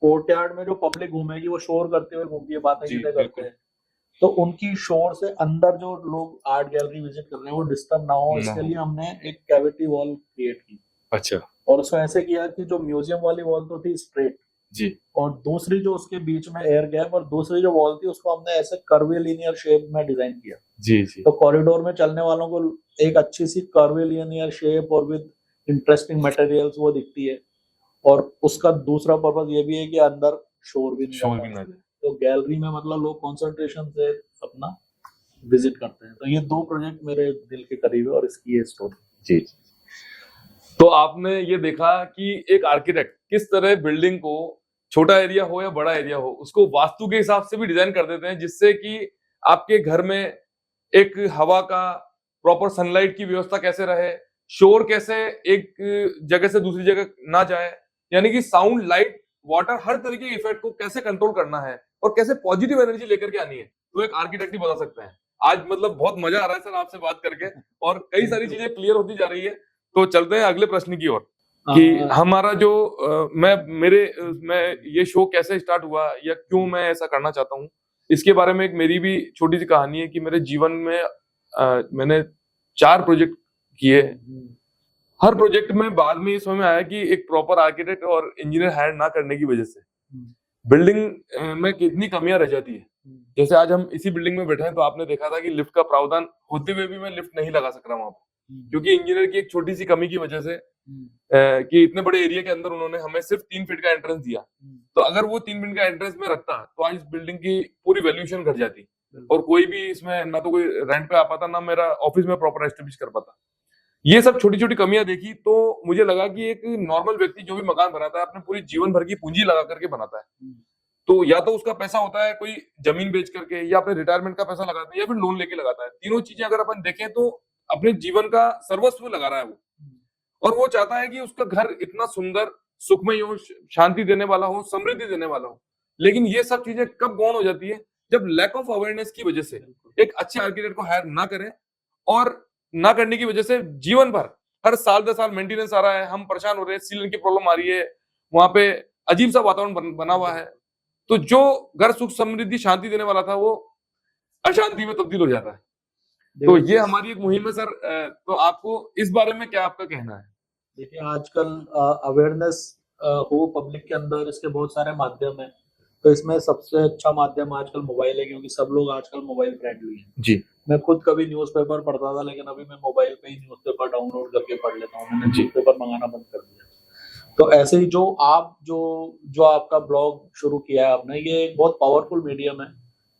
कोर्टयार्ड में जो पब्लिक घूमेगी वो शोर करते हुए घूमती है, बातें करते हैं, तो उनकी शोर से अंदर जो लोग आर्ट गैलरी विजिट कर रहे हैं वो डिस्टर्ब ना हो, इसके लिए हमने एक कैविटी वॉल क्रिएट की। अच्छा। और उसको ऐसे किया कि जो म्यूजियम वाली वॉल तो थी स्ट्रेट जी, और दूसरी जो उसके बीच में एयर गैप, और दूसरी जो वॉल थी उसको हमने ऐसे कर्वीलिनियर शेप में डिजाइन किया जी जी। तो कॉरिडोर में चलने वालों को एक अच्छी सी कर्वीलिनियर शेप और विद इंटरेस्टिंग मटेरियल्स वो दिखती है। और उसका दूसरा पर्पस ये भी है कि अंदर शोर भी नहीं, तो गैलरी में मतलब लोग कंसंट्रेशन से अपना विजिट करते हैं। तो ये दो प्रोजेक्ट मेरे दिल के करीब है, और इसकी ये स्टोरी जी। तो आपने ये देखा कि एक आर्किटेक्ट किस तरह बिल्डिंग को, छोटा एरिया हो या बड़ा एरिया हो, उसको वास्तु के हिसाब से भी डिजाइन कर देते हैं, जिससे कि आपके घर में एक हवा का प्रॉपर सनलाइट की व्यवस्था कैसे रहे, शोर कैसे एक जगह से दूसरी जगह ना जाए, यानी कि साउंड, लाइट, वाटर, हर तरीके के इफेक्ट को कैसे कंट्रोल करना है और कैसे पॉजिटिव एनर्जी लेकर के आनी है, तो एक आर्किटेक्ट ही बता सकते हैं। आज मतलब बहुत मजा आ रहा है सर आपसे बात करके, और कई सारी चीजें क्लियर होती जा रही है। तो चलते हैं अगले प्रश्न की ओर कि हमारा जो मैं ये शो कैसे स्टार्ट हुआ या क्यों मैं ऐसा करना चाहता हूँ, इसके बारे में एक मेरी भी छोटी सी कहानी है कि मेरे जीवन में मैंने 4 प्रोजेक्ट किए। हर प्रोजेक्ट में बाद में ये समझ में आया कि एक प्रॉपर आर्किटेक्ट और इंजीनियर हायर ना करने की वजह से बिल्डिंग में कितनी कमियां रह जाती है। जैसे आज हम इसी बिल्डिंग में बैठे हैं, तो आपने देखा था कि लिफ्ट का प्रावधान होते हुए भी मैं लिफ्ट नहीं लगा सक रहा वहां पर, क्योंकि इंजीनियर की एक छोटी सी कमी की वजह से कि इतने बड़े एरिया के अंदर उन्होंने हमें सिर्फ 3 फीट का एंट्रेंस दिया। तो अगर वो 3 फीट का एंट्रेंस में रखता तो आज इस बिल्डिंग की पूरी वैल्यूएशन घट जाती, और कोई भी इसमें ना तो कोई रेंट पे आ पाता, ना मेरा ऑफिस में प्रॉपर एस्टेब्लिश कर पाता। ये सब छोटी छोटी कमियां देखी, तो मुझे लगा कि एक नॉर्मल व्यक्ति जो भी मकान बनाता है अपने पूरी जीवन भर की पूंजी लगा करके बनाता है। तो या तो उसका पैसा होता है कोई जमीन बेच करके, या अपने रिटायरमेंट का पैसा लगाता है, या फिर लोन लेके लगाता है। तीनों चीजें अगर अपन देखें तो अपने जीवन का सर्वस्व लगा रहा है वो, और वो चाहता है कि उसका घर इतना सुंदर, सुखमय हो, शांति देने वाला हो, समृद्धि देने वाला हो। लेकिन ये सब चीजें कब गौण हो जाती है, जब लैक ऑफ अवेयरनेस की वजह से एक अच्छे आर्किटेक्ट को हायर ना करें, और ना करने की वजह से जीवन भर हर साल 10 साल मेंटेनेंस आ रहा है, हम परेशान हो रहे हैं, सीलन की प्रॉब्लम आ रही है, वहां पे अजीब सा वातावरण बना हुआ है, तो जो घर सुख समृद्धि शांति देने वाला था वो अशांति में तब्दील हो जाता है। तो ये हमारी एक मुहिम है सर। तो आपको इस बारे में क्या आपका कहना है? देखिए, आजकल अवेयरनेस हो पब्लिक के अंदर, इसके बहुत सारे माध्यम है। तो इसमें सबसे अच्छा माध्यम आजकल मोबाइल है, क्योंकि सब लोग आजकल मोबाइल फ्रेंडली हैं जी। मैं खुद कभी न्यूज़पेपर पढ़ता था, लेकिन अभी मैं मोबाइल पे ही न्यूज़पेपर डाउनलोड करके पढ़ लेता हूँ। मैंने न्यूज़पेपर मंगाना बंद कर दिया। तो ऐसे ही जो आपका ब्लॉग शुरू किया है आपने, ये एक बहुत पावरफुल मीडियम है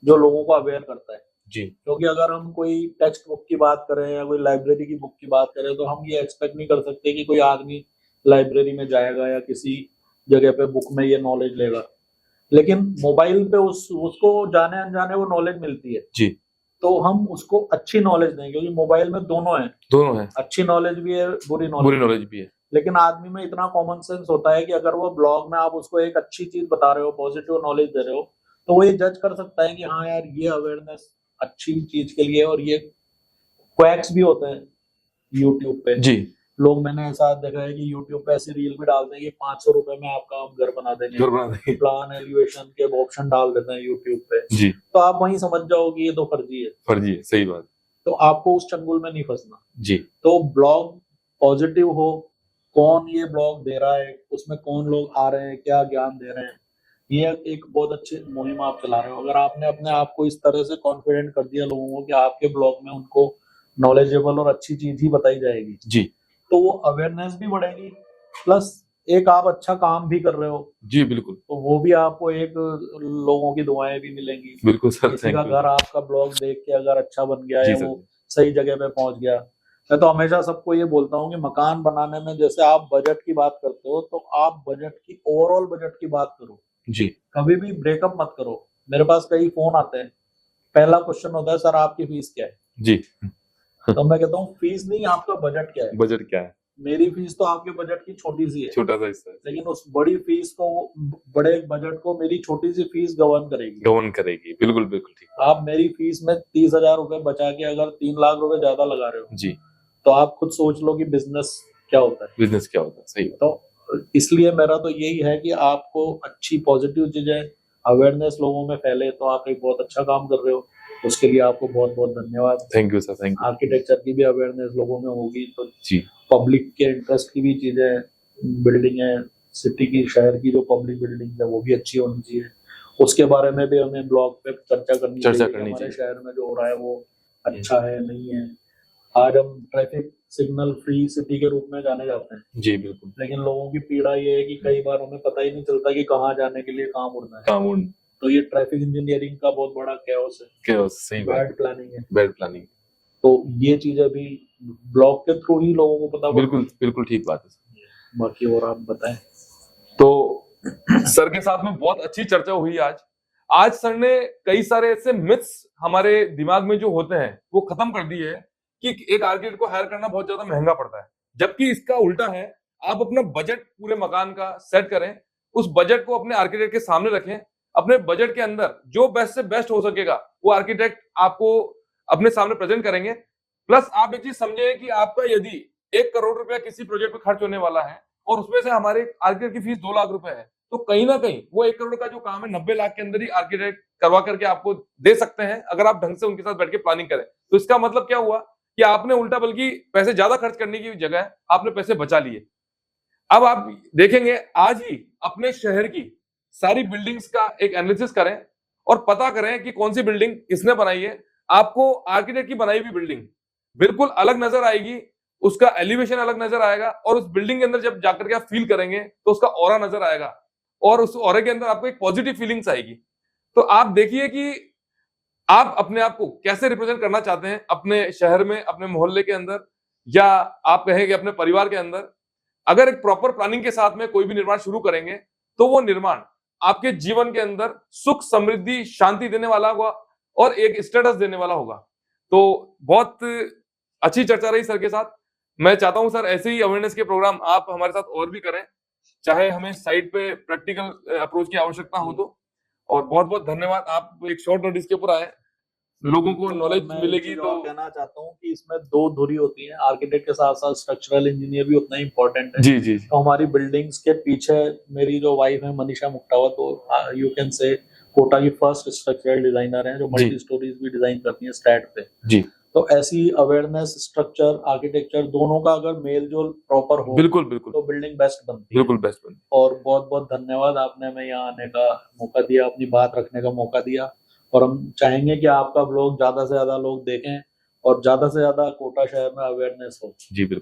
जो लोगों को अवेयर करता है। जी। क्योंकि अगर हम कोई टेक्स्ट बुक की बात करें या कोई लाइब्रेरी की बुक की बात करें तो हम ये एक्सपेक्ट नहीं कर सकते कि कोई आदमी लाइब्रेरी में जाएगा या किसी जगह पे बुक में ये नॉलेज लेगा, लेकिन मोबाइल पे उसको जाने अनजाने वो नॉलेज मिलती है जी। तो हम उसको अच्छी नॉलेज दें, क्योंकि मोबाइल में दोनों है, अच्छी नॉलेज भी है, बुरी नॉलेज भी है। लेकिन आदमी में इतना कॉमन सेंस होता है कि अगर वो ब्लॉग में आप उसको एक अच्छी चीज बता रहे हो, पॉजिटिव नॉलेज दे रहे हो, तो वो ये जज कर सकता है कि हाँ यार ये अवेयरनेस अच्छी चीज के लिए। और ये क्वैक्स भी होते हैं यूट्यूब पे जी। लोग, मैंने ऐसा देखा है कि यूट्यूब पे ऐसी रील भी डालते हैं कि 500 रुपए में आपका घर बना देंगे, प्लान एलिवेशन के ऑप्शन डाल देते हैं यूट्यूब पे जी। तो आप वहीं समझ जाओ कि ये तो फर्जी है, सही बात। तो आपको उस चंगुल में नहीं फंसना जी। तो ब्लॉग पॉजिटिव हो, कौन ये ब्लॉग दे रहा है, उसमें कौन लोग आ रहे हैं, क्या ज्ञान दे रहे हैं, ये एक बहुत अच्छी मुहिम आप चला रहे हो। अगर आपने अपने आप को इस तरह से कॉन्फिडेंट कर दिया लोगों को कि आपके ब्लॉग में उनको नॉलेजेबल और अच्छी चीज ही बताई जाएगी जी, तो वो अवेयरनेस भी बढ़ेगी, प्लस एक आप अच्छा काम भी कर रहे हो। जी बिल्कुल। तो वो भी आपको एक लोगों की दुआएं भी मिलेंगी। बिल्कुल सर, किसी का घर आपका ब्लॉग देख के अगर अच्छा बन गया है, वो सही जगह पे पहुंच गया। मैं तो हमेशा सबको ये बोलता हूँ कि मकान बनाने में जैसे आप बजट की बात करते हो तो आप बजट की, ओवरऑल बजट की बात करो जी। कभी भी ब्रेकअप मत करो। मेरे पास कई फोन आते हैं, पहला क्वेश्चन होता है सर आपकी फीस क्या है जी। तो मैं कहता हूँ फीस नहीं, आपका बजट क्या है। बजट क्या है? मेरी फीस तो आपके बजट की छोटी सी है, छोटा सा हिस्सा है, लेकिन उस बड़ी फीस को, बड़े बजट को मेरी छोटी सी फीस गवर्न करेगी। बिल्कुल बिल्कुल ठीक। आप मेरी फीस में 30,000 रुपए बचा के अगर 3 लाख रुपए ज्यादा लगा रहे हो जी, तो आप खुद सोच लो कि बिजनेस क्या होता है। सही। तो इसलिए मेरा तो यही है कि आपको अच्छी पॉजिटिव चीजें, अवेयरनेस लोगों में फैले, तो आप एक बहुत अच्छा काम कर रहे हो, उसके लिए आपको बहुत बहुत धन्यवाद। Thank you sir, thank you. Architecture की भी अवेयरनेस लोगों में होगी तो जी, पब्लिक के इंटरेस्ट की भी चीजें, बिल्डिंग है, सिटी की, शहर की जो पब्लिक बिल्डिंग है वो भी अच्छी होनी चाहिए, उसके बारे में भी हमें ब्लॉग पे चर्चा करनी चाहिए। हमारे शहर में जो हो रहा है वो अच्छा है नहीं है। आज हम ट्रैफिक सिग्नल फ्री सिटी के रूप में जाने जाते हैं जी बिल्कुल, लेकिन लोगों की पीड़ा ये है कि कई बार हमें पता ही नहीं चलता कि कहाँ जाने के लिए कहाँ मुड़ना है। तो ये ट्रैफिक इंजीनियरिंग का बहुत बड़ा कैओस है, सही बैड प्लानिंग है। तो ये चीज अभी ब्लॉग के थ्रू ही लोगों को पता। बिल्कुल ठीक बात है। बाकी और आप बताएं। तो सर के साथ में बहुत अच्छी चर्चा हुई आज सर ने कई सारे ऐसे मिथ्स हमारे दिमाग में जो होते हैं वो खत्म कर दिए है कि एक आर्किटेक्ट को हायर करना बहुत ज्यादा महंगा पड़ता है, जबकि इसका उल्टा है। आप अपना बजट पूरे मकान का सेट करें, उस बजट को अपने आर्किटेक्ट के सामने रखें, अपने बजट के अंदर जो बेस्ट से बेस्ट हो सकेगा वो आर्किटेक्ट आपको अपने सामने प्रेजेंट करेंगे। प्लस आप एक चीज समझे कि आपका यदि 1 करोड़ रुपया किसी प्रोजेक्ट पे खर्च होने वाला है और उसमें से हमारे आर्किटेक्ट की फीस 2 लाख रुपए है, तो कहीं ना कहीं वो 1 करोड़ का जो काम है 90 लाख के अंदर ही आर्किटेक्ट करवा करके आपको दे सकते हैं, अगर आप ढंग से उनके साथ बैठ के प्लानिंग करें। तो इसका मतलब क्या हुआ कि आपने उल्टा बल्कि पैसे ज्यादा खर्च करने की जगह आपने पैसे बचा लिए। अब आप देखेंगे आज ही अपने शहर की सारी बिल्डिंग्स का एक एनालिसिस करें और पता करें कि कौन सी बिल्डिंग किसने बनाई है। आपको आर्किटेक्ट की बनाई हुई बिल्डिंग बिल्कुल अलग नजर आएगी, उसका एलिवेशन अलग नजर आएगा और उस बिल्डिंग के अंदर जब जाकर के आप फील करेंगे तो उसका ऑरा नजर आएगा और उस ऑरे के अंदर आपको एक पॉजिटिव फीलिंग्स आएगी। तो आप देखिए कि आप अपने आप को कैसे रिप्रेजेंट करना चाहते हैं अपने शहर में, अपने मोहल्ले के अंदर, या आप कहेंगे अपने परिवार के अंदर। अगर एक प्रॉपर प्लानिंग के साथ में कोई भी निर्माण शुरू करेंगे तो वो निर्माण आपके जीवन के अंदर सुख, समृद्धि, शांति देने वाला होगा और एक स्टेटस देने वाला होगा। तो बहुत अच्छी चर्चा रही सर के साथ। मैं चाहता हूं सर ऐसे ही अवेयरनेस के प्रोग्राम आप हमारे साथ और भी करें, चाहे हमें साइट पे प्रैक्टिकल अप्रोच की आवश्यकता हो तो। और बहुत बहुत धन्यवाद, आप एक शॉर्ट नोटिस के ऊपर आए, लोगों को नॉलेज मिलेगी। तो कहना चाहता हूँ कि इसमें 2 धुरी होती है, आर्किटेक्ट के साथ साथ स्ट्रक्चरल इंजीनियर भी उतना ही इम्पोर्टेंट है। जी। तो हमारी बिल्डिंग्स के पीछे मेरी जो वाइफ है मनीषा मुक्तावा, तो यू कैन से कोटा की फर्स्ट स्ट्रक्चरल डिजाइनर है जो मल्टी स्टोरीज भी डिजाइन करती है स्टैट पे जी। तो ऐसी अवेयरनेस, स्ट्रक्चर, आर्किटेक्चर दोनों का अगर मेल जोल प्रॉपर हो बिल्कुल तो बिल्डिंग बेस्ट बनती है, बेस्ट बनती है। और बहुत बहुत धन्यवाद, आपने हमें यहाँ आने का मौका दिया, अपनी बात रखने का मौका दिया। और हम चाहेंगे कि आपका ब्लॉग ज्यादा से ज्यादा लोग देखें और ज्यादा से ज्यादा कोटा शहर में अवेयरनेस हो। जी बिल्कुल।